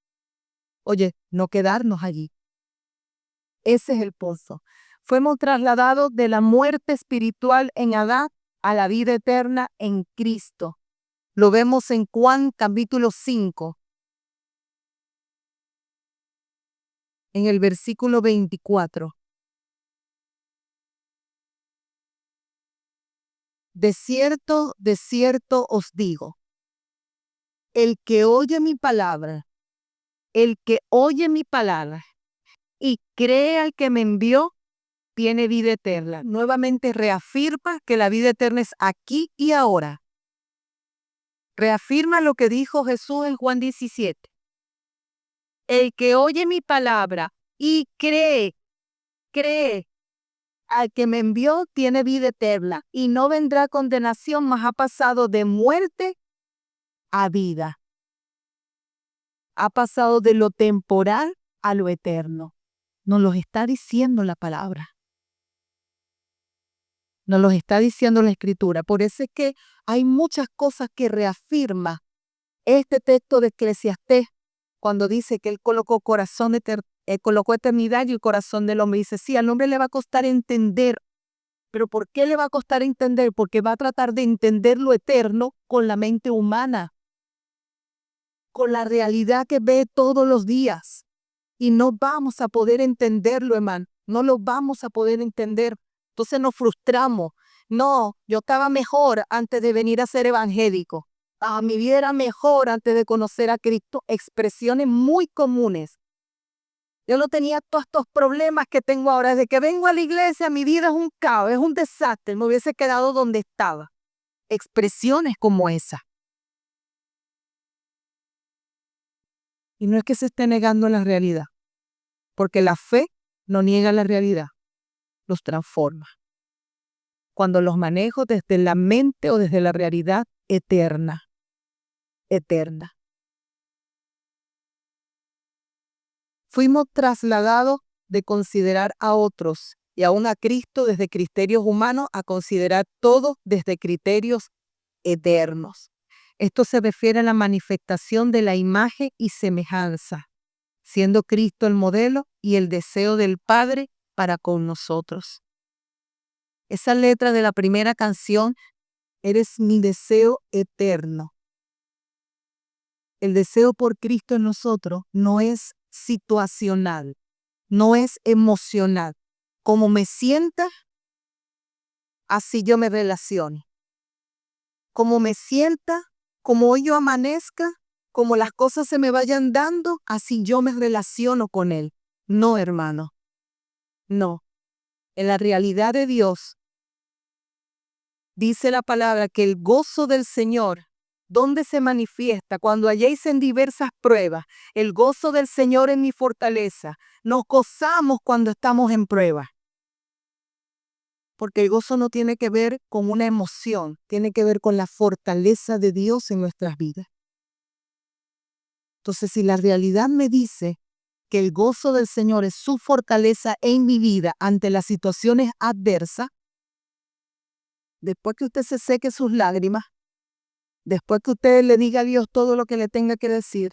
oye, no quedarnos allí. Ese es el pozo. Fuimos trasladados de la muerte espiritual en Adán a la vida eterna en Cristo. Lo vemos en Juan capítulo 5, en el versículo 24. De cierto os digo, el que oye mi palabra, el que oye mi palabra y cree al que me envió, tiene vida eterna. Nuevamente reafirma que la vida eterna es aquí y ahora. Reafirma lo que dijo Jesús en Juan 17. El que oye mi palabra y cree al que me envió, tiene vida eterna y no vendrá condenación, mas ha pasado de muerte a vida. Ha pasado de lo temporal a lo eterno. Nos lo está diciendo la palabra. Nos lo está diciendo la Escritura. Por eso es que hay muchas cosas que reafirma este texto de Eclesiastés cuando dice que Él colocó colocó eternidad y el corazón del hombre. Dice, sí, al hombre le va a costar entender. ¿Pero por qué le va a costar entender? Porque va a tratar de entender lo eterno con la mente humana, con la realidad que ve todos los días. Y no vamos a poder entenderlo, hermano. No lo vamos a poder entender. Entonces nos frustramos. No, yo estaba mejor antes de venir a ser evangélico. Mi vida era mejor antes de conocer a Cristo. Expresiones muy comunes. Yo no tenía todos estos problemas que tengo ahora. Desde que vengo a la iglesia, mi vida es un caos, es un desastre. Me hubiese quedado donde estaba. Expresiones como esa. Y no es que se esté negando la realidad, porque la fe no niega la realidad, los transforma. Cuando los manejo desde la mente o desde la realidad eterna. Eterna. Fuimos trasladados de considerar a otros y aún a Cristo desde criterios humanos a considerar todo desde criterios eternos. Esto se refiere a la manifestación de la imagen y semejanza, siendo Cristo el modelo y el deseo del Padre para con nosotros. Esa letra de la primera canción, eres mi deseo eterno. El deseo por Cristo en nosotros no es situacional, no es emocional. Como me sienta, así yo me relacione. Como me sienta, como hoy yo amanezca, como las cosas se me vayan dando, así yo me relaciono con Él. No, hermano. No. En la realidad de Dios, dice la palabra que el gozo del Señor, ¿dónde se manifiesta? Cuando halléis en diversas pruebas, el gozo del Señor es mi fortaleza. Nos gozamos cuando estamos en prueba. Porque el gozo no tiene que ver con una emoción, tiene que ver con la fortaleza de Dios en nuestras vidas. Entonces, si la realidad me dice que el gozo del Señor es su fortaleza en mi vida ante las situaciones adversas, después que usted se seque sus lágrimas, después que usted le diga a Dios todo lo que le tenga que decir,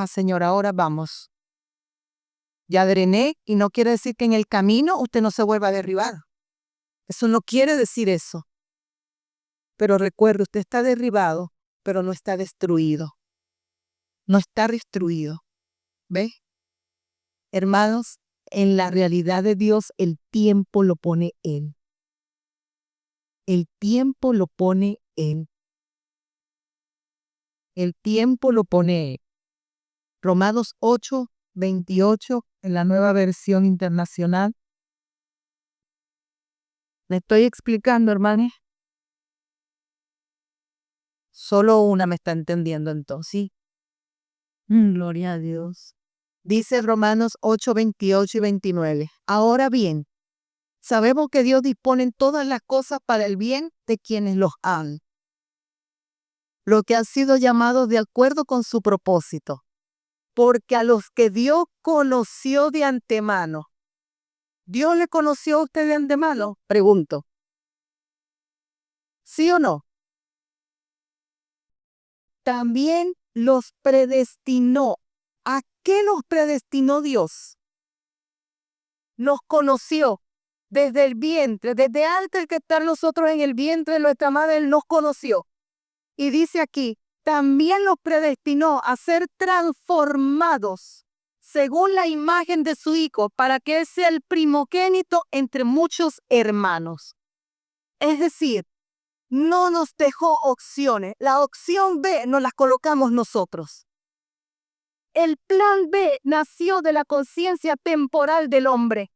Señor, ahora vamos. Ya drené y no quiere decir que en el camino usted no se vuelva a derribar. Eso no quiere decir eso. Pero recuerde, usted está derribado, pero no está destruido. No está destruido. ¿Ve? Hermanos, en la realidad de Dios el tiempo lo pone Él. El tiempo lo pone Él. El tiempo lo pone Él. Romanos 8:28 en la Nueva Versión Internacional. ¿Me estoy explicando, hermanos? Solo una me está entendiendo entonces. ¿Sí? Gloria a Dios. Dice Romanos 8:28 y 29. Ahora bien, sabemos que Dios dispone todas las cosas para el bien de quienes los aman, los que han sido llamados de acuerdo con su propósito. Porque a los que Dios conoció de antemano, ¿Dios le conoció a usted de antemano? Pregunto. ¿Sí o no? También los predestinó. ¿A qué los predestinó Dios? Nos conoció desde el vientre, desde antes que estar nosotros en el vientre de nuestra madre, Él nos conoció. Y dice aquí, también los predestinó a ser transformados según la imagen de su Hijo, para que Él sea el primogénito entre muchos hermanos. Es decir, no nos dejó opciones. La opción B nos la colocamos nosotros. El plan B nació de la conciencia temporal del hombre.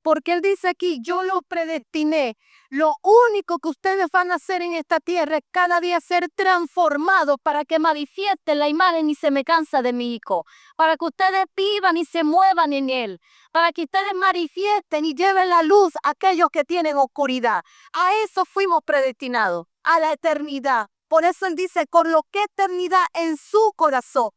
Porque Él dice aquí, yo lo predestiné. Lo único que ustedes van a hacer en esta tierra es cada día ser transformados para que manifiesten la imagen y semejanza de mi Hijo. Para que ustedes vivan y se muevan en Él. Para que ustedes manifiesten y lleven la luz a aquellos que tienen oscuridad. A eso fuimos predestinados, a la eternidad. Por eso Él dice, coloqué eternidad en su corazón.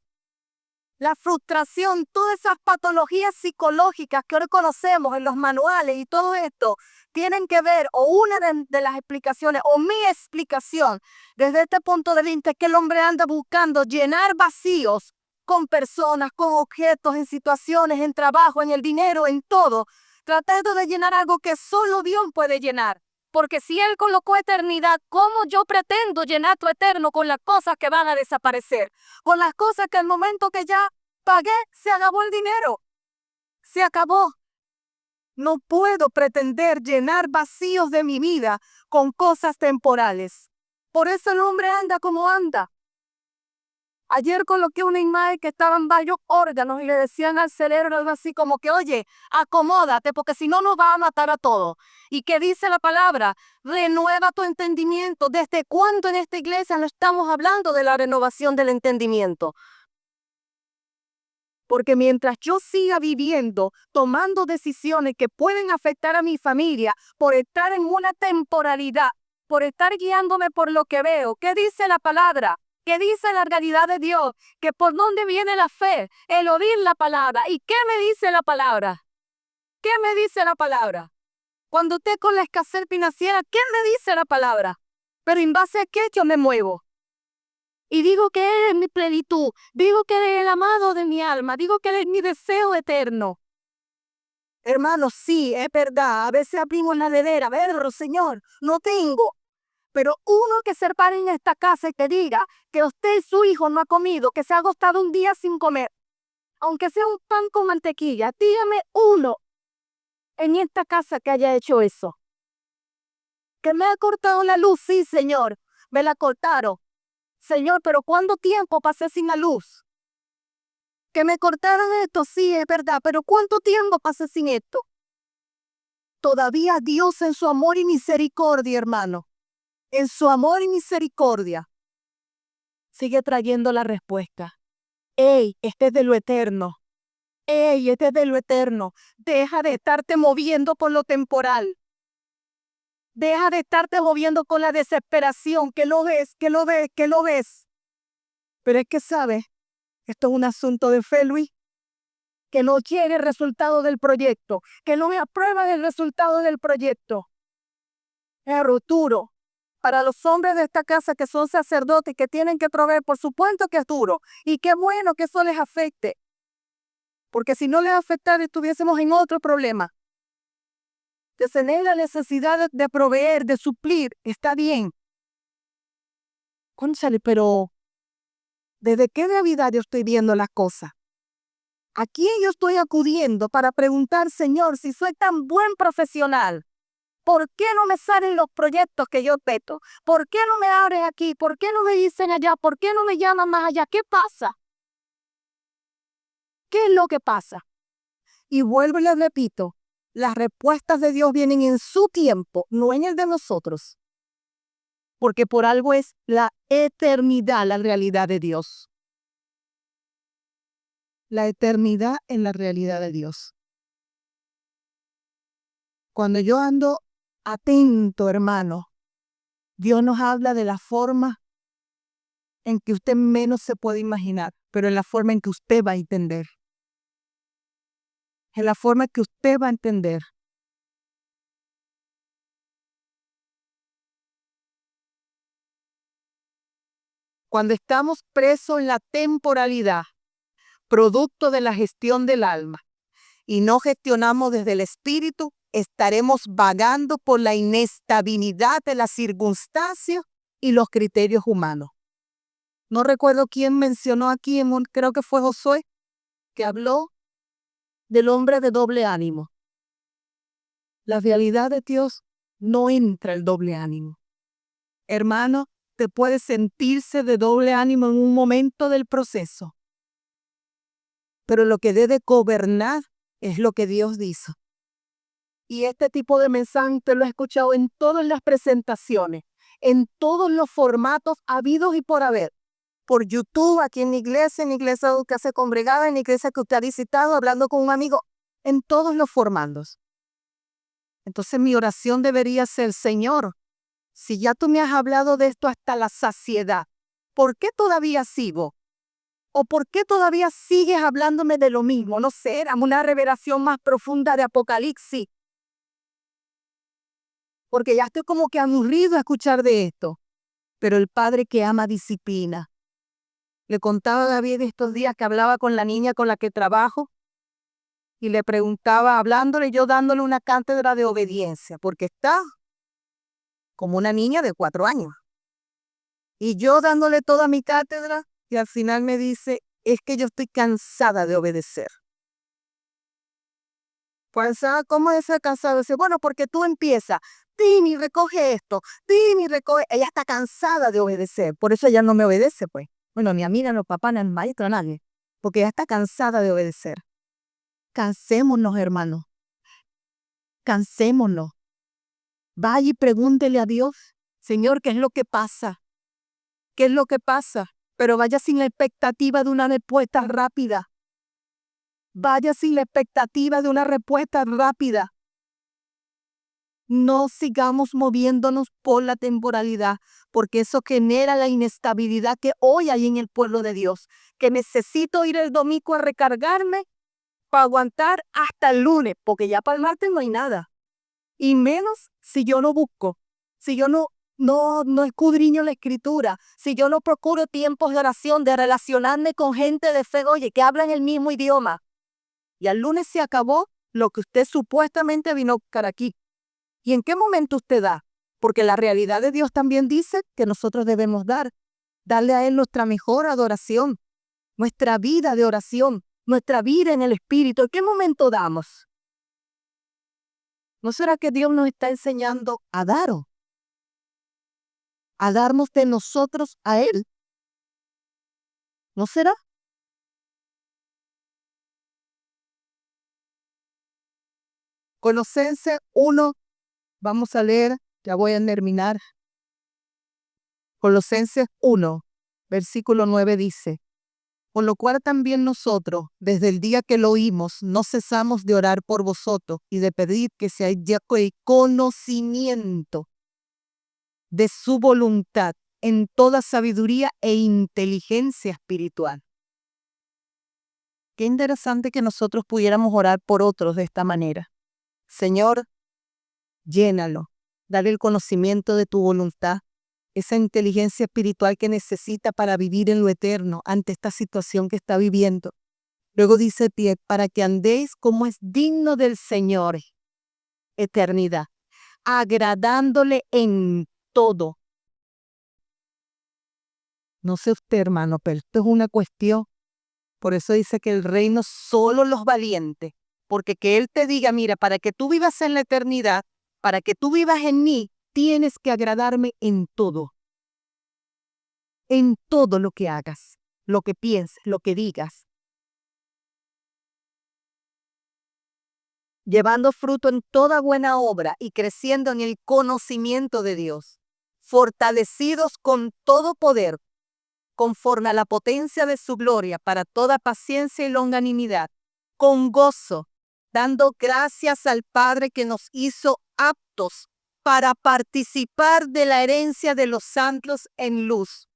La frustración, todas esas patologías psicológicas que hoy conocemos en los manuales y todo esto, tienen que ver, o una de las explicaciones, o mi explicación desde este punto de vista, es que el hombre anda buscando llenar vacíos con personas, con objetos, en situaciones, en trabajo, en el dinero, en todo, tratando de llenar algo que solo Dios puede llenar. Porque si Él colocó eternidad, ¿cómo yo pretendo llenar tu eterno con las cosas que van a desaparecer? Con las cosas que al momento que ya pagué, se acabó el dinero. Se acabó. No puedo pretender llenar vacíos de mi vida con cosas temporales. Por eso el hombre anda como anda. Ayer coloqué una imagen que estaban varios órganos y le decían al cerebro algo así como que, oye, acomódate porque si no nos va a matar a todos. ¿Y qué dice la palabra? Renueva tu entendimiento. ¿Desde cuándo en esta iglesia no estamos hablando de la renovación del entendimiento? Porque mientras yo siga viviendo, tomando decisiones que pueden afectar a mi familia por estar en una temporalidad, por estar guiándome por lo que veo, ¿qué dice la palabra? ¿Qué dice la realidad de Dios? Que por dónde viene la fe, el oír la palabra. ¿Y qué me dice la palabra? ¿Qué me dice la palabra? Cuando esté con la escasez financiera, ¿qué me dice la palabra? Pero en base a qué yo me muevo. Y digo que Él es mi plenitud, digo que Él es el amado de mi alma, digo que Él es mi deseo eterno. Hermanos, sí, es verdad, a veces abrimos la heladera, pero Señor, no tengo. Pero uno que se pare en esta casa y que diga que usted y su hijo no ha comido, que se ha agotado un día sin comer, aunque sea un pan con mantequilla, dígame uno en esta casa que haya hecho eso. Que me ha cortado la luz, sí, Señor, me la cortaron. Señor, pero ¿cuánto tiempo pasé sin la luz? Que me cortaron esto, sí, es verdad, pero ¿cuánto tiempo pasé sin esto? Todavía Dios en su amor y misericordia, hermano, en su amor y misericordia, sigue trayendo la respuesta. Ey, este es de lo eterno. Ey, este es de lo eterno. Deja de estarte moviendo por lo temporal. Deja de estarte moviendo con la desesperación, que lo ves, que lo ves, que lo ves. Pero es que, ¿sabes? Esto es un asunto de fe, Luis. Que no quiere el resultado del proyecto, que no me aprueba el resultado del proyecto. Es duro. Para los hombres de esta casa que son sacerdotes, que tienen que proveer, por supuesto que es duro. Y qué bueno que eso les afecte. Porque si no les afectara, estuviésemos en otro problema. De tener la necesidad de proveer, de suplir, está bien. Cónchale, pero ¿desde qué Navidad yo estoy viendo las cosas? ¿A quién yo estoy acudiendo para preguntar, Señor, si soy tan buen profesional? ¿Por qué no me salen los proyectos que yo peto? ¿Por qué no me abren aquí? ¿Por qué no me dicen allá? ¿Por qué no me llaman más allá? ¿Qué pasa? ¿Qué es lo que pasa? Y vuelvo y les repito, las respuestas de Dios vienen en su tiempo, no en el de nosotros. Porque por algo es la eternidad la realidad de Dios. La eternidad en la realidad de Dios. Cuando yo ando atento, hermano, Dios nos habla de la forma en que usted menos se puede imaginar, pero en la forma en que usted va a entender. En la forma que usted va a entender. Cuando estamos presos en la temporalidad, producto de la gestión del alma, y no gestionamos desde el espíritu, estaremos vagando por la inestabilidad de las circunstancias y los criterios humanos. No recuerdo quién mencionó aquí, creo que fue Josué, que habló del hombre de doble ánimo. La realidad de Dios no entra el doble ánimo. Hermano, te puede sentirse de doble ánimo en un momento del proceso, pero lo que debe gobernar es lo que Dios dice. Y este tipo de mensaje te lo he escuchado en todas las presentaciones, en todos los formatos habidos y por haber. Por YouTube, aquí en la iglesia que se congregaba, en la iglesia que usted ha visitado, hablando con un amigo, en todos los formatos. Entonces mi oración debería ser, Señor, si ya tú me has hablado de esto hasta la saciedad, ¿por qué todavía sigo? ¿O por qué todavía sigues hablándome de lo mismo? No sé, era una revelación más profunda de Apocalipsis. Porque ya estoy como que aburrido a escuchar de esto. Pero el padre que ama disciplina. Le contaba a David estos días que hablaba con la niña con la que trabajo y le preguntaba, hablándole, yo dándole una cátedra de obediencia, porque está como una niña de 4 años. Y yo dándole toda mi cátedra y al final me dice, es que yo estoy cansada de obedecer. Pues, ¿cómo es ser cansado? Dice, bueno, porque tú empiezas, Tini, recoge esto, Tini, recoge. Ella está cansada de obedecer, por eso ella no me obedece, pues. Bueno, ni a mí, ni a los papás, ni al maestro, a nadie, porque ella está cansada de obedecer. Cansémonos, hermanos, cansémonos. Vaya y pregúntele a Dios, Señor, ¿qué es lo que pasa? ¿Qué es lo que pasa? Pero vaya sin la expectativa de una respuesta rápida. Vaya sin la expectativa de una respuesta rápida. No sigamos moviéndonos por la temporalidad, porque eso genera la inestabilidad que hoy hay en el pueblo de Dios, que necesito ir el domingo a recargarme para aguantar hasta el lunes, porque ya para el martes no hay nada. Y menos si yo no busco, si yo no escudriño la escritura, si yo no procuro tiempos de oración, de relacionarme con gente de fe, oye, que hablan el mismo idioma. Y al lunes se acabó lo que usted supuestamente vino a buscar aquí. ¿Y en qué momento usted da? Porque la realidad de Dios también dice que nosotros debemos darle a Él nuestra mejor adoración, nuestra vida de oración, nuestra vida en el Espíritu. ¿En qué momento damos? ¿No será que Dios nos está enseñando a daros? A darnos de nosotros a Él. ¿No será? Colosenses 1, vamos a leer, ya voy a terminar. Colosenses 1, versículo 9 dice, con lo cual también nosotros, desde el día que lo oímos, no cesamos de orar por vosotros y de pedir que seáis ya con conocimiento de su voluntad en toda sabiduría e inteligencia espiritual. Qué interesante que nosotros pudiéramos orar por otros de esta manera. Señor, llénalo, dale el conocimiento de tu voluntad, esa inteligencia espiritual que necesita para vivir en lo eterno ante esta situación que está viviendo. Luego dice pie, para que andéis como es digno del Señor, eternidad, agradándole en todo. No sé usted, hermano, pero esto es una cuestión. Por eso dice que el reino solo los valientes, porque que Él te diga, mira, para que tú vivas en la eternidad, para que tú vivas en mí, tienes que agradarme en todo lo que hagas, lo que pienses, lo que digas, llevando fruto en toda buena obra y creciendo en el conocimiento de Dios, fortalecidos con todo poder, conforme a la potencia de su gloria, para toda paciencia y longanimidad, con gozo, dando gracias al Padre que nos hizo aptos para participar de la herencia de los santos en luz,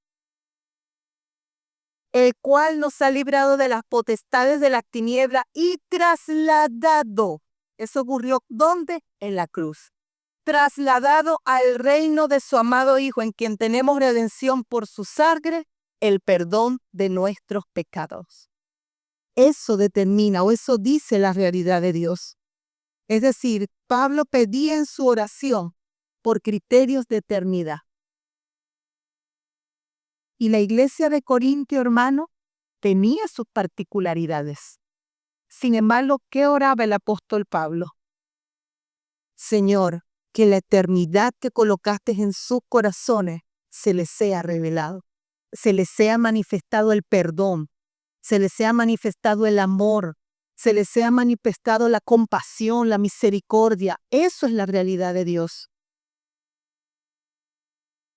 el cual nos ha librado de las potestades de la tiniebla y trasladado. Eso ocurrió ¿dónde? En la cruz. Trasladado al reino de su amado Hijo, en quien tenemos redención por su sangre, el perdón de nuestros pecados. Eso determina o eso dice la realidad de Dios. Es decir, Pablo pedía en su oración por criterios de eternidad. Y la iglesia de Corintio, hermano, tenía sus particularidades. Sin embargo, ¿qué oraba el apóstol Pablo? Señor, que la eternidad que colocaste en sus corazones se les sea revelado, se les sea manifestado el perdón, se les sea manifestado el amor, se les sea manifestado la compasión, la misericordia. Eso es la realidad de Dios.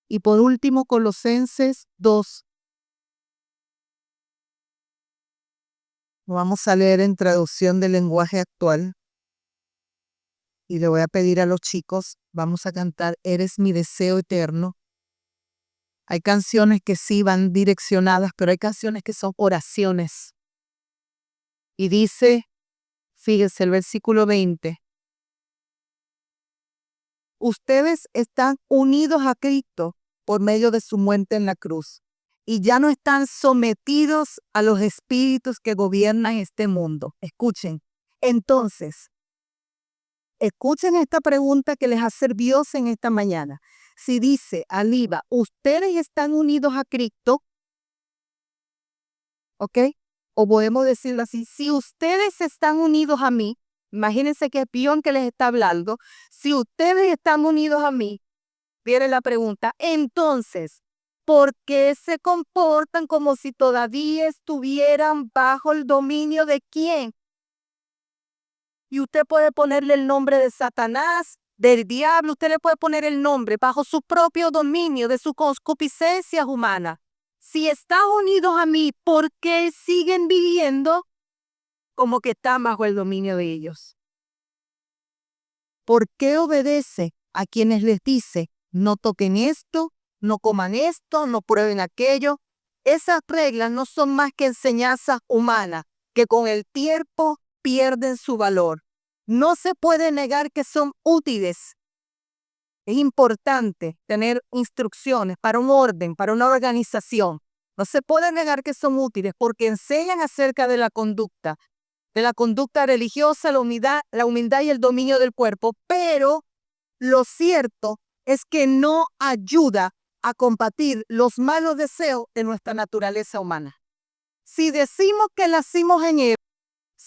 Y por último, Colosenses 2. Vamos a leer en traducción del lenguaje actual. Y le voy a pedir a los chicos, vamos a cantar Eres mi deseo eterno. Hay canciones que sí van direccionadas, pero hay canciones que son oraciones. Y dice, fíjense el versículo 20. Ustedes están unidos a Cristo por medio de su muerte en la cruz. Y ya no están sometidos a los espíritus que gobiernan este mundo. Escuchen. Entonces, escuchen esta pregunta que les hace Dios en esta mañana. Si dice Aliva, ustedes están unidos a Cristo, ¿ok? O podemos decirlo así, si ustedes están unidos a mí, Imagínense qué peón que les está hablando. Si ustedes están unidos a mí, viene la pregunta, entonces, ¿por qué se comportan como si todavía estuvieran bajo el dominio de quién? Y usted puede ponerle el nombre de Satanás, del diablo, usted le puede poner el nombre bajo su propio dominio, de sus concupiscencias humanas. Si están unidos a mí, ¿por qué siguen viviendo como que están bajo el dominio de ellos? ¿Por qué obedece a quienes les dice, no toquen esto, no coman esto, no prueben aquello? Esas reglas no son más que enseñanzas humanas que con el tiempo pierden su valor. No se puede negar que son útiles. Es importante tener instrucciones para un orden, para una organización. No se puede negar que son útiles porque enseñan acerca de la conducta religiosa, la humildad y el dominio del cuerpo, pero lo cierto es que no ayuda a combatir los malos deseos de nuestra naturaleza humana. Si decimos que nacimos en él,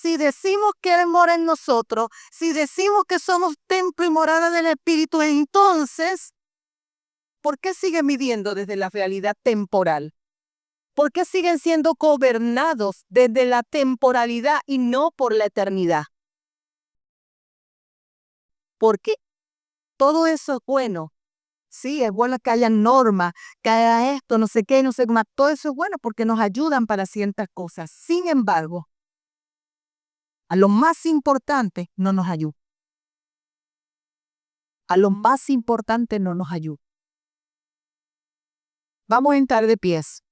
si decimos que Él mora en nosotros, si decimos que somos templo y morada del Espíritu, entonces, ¿por qué siguen viviendo desde la realidad temporal? ¿Por qué siguen siendo gobernados desde la temporalidad y no por la eternidad? Porque todo eso es bueno. Sí, es bueno que haya normas, que haya esto, no sé qué, no sé qué más. Todo eso es bueno porque nos ayudan para ciertas cosas. Sin embargo, a lo más importante no nos ayuda. A lo más importante no nos ayuda. Vamos a entrar de pies.